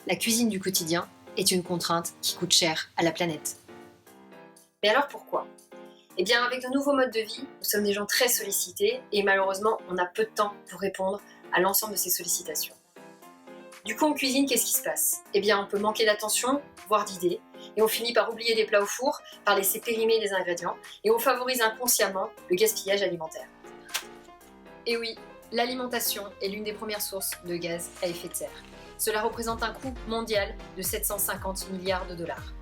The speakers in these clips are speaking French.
la cuisine du quotidien est une contrainte qui coûte cher à la planète. Mais alors pourquoi ? Eh bien, avec de nouveaux modes de vie, nous sommes des gens très sollicités et malheureusement, on a peu de temps pour répondre à l'ensemble de ces sollicitations. Du coup, en cuisine, qu'est-ce qui se passe ? Eh bien, on peut manquer d'attention, voire d'idées, et on finit par oublier des plats au four, par laisser périmer les ingrédients, et on favorise inconsciemment le gaspillage alimentaire. Et oui, l'alimentation est l'une des premières sources de gaz à effet de serre. Cela représente un coût mondial de 750 milliards de dollars.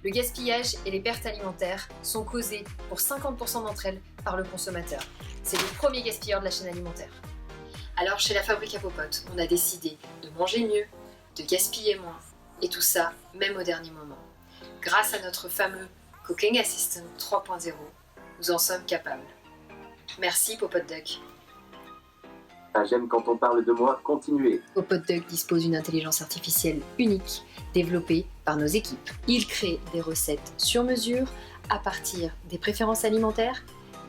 Le gaspillage et les pertes alimentaires sont causés pour 50% d'entre elles par le consommateur. C'est le premier gaspilleur de la chaîne alimentaire. Alors chez la Fabrique à Popote, on a décidé de manger mieux, de gaspiller moins, et tout ça même au dernier moment. Grâce à notre fameux Cooking Assistant 3.0, nous en sommes capables. Merci Popote Duck. Ah, j'aime quand on parle de moi, continuez. Popote Duck dispose d'une intelligence artificielle unique, développée par nos équipes. Il crée des recettes sur mesure à partir des préférences alimentaires,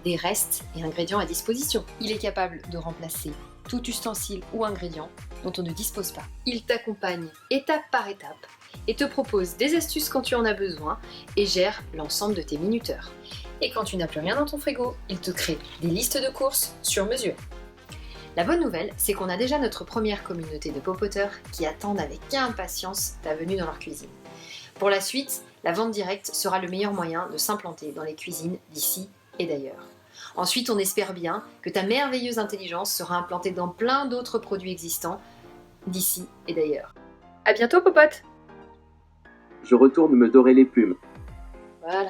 des restes et ingrédients à disposition. Il est capable de remplacer tout ustensile ou ingrédient dont on ne dispose pas. Il t'accompagne étape par étape et te propose des astuces quand tu en as besoin et gère l'ensemble de tes minuteurs. Et quand tu n'as plus rien dans ton frigo, il te crée des listes de courses sur mesure. La bonne nouvelle, c'est qu'on a déjà notre première communauté de popoteurs qui attendent avec impatience ta venue dans leur cuisine. Pour la suite, la vente directe sera le meilleur moyen de s'implanter dans les cuisines d'ici et d'ailleurs. Ensuite, on espère bien que ta merveilleuse intelligence sera implantée dans plein d'autres produits existants d'ici et d'ailleurs. À bientôt, popote! Je retourne me dorer les plumes. Voilà.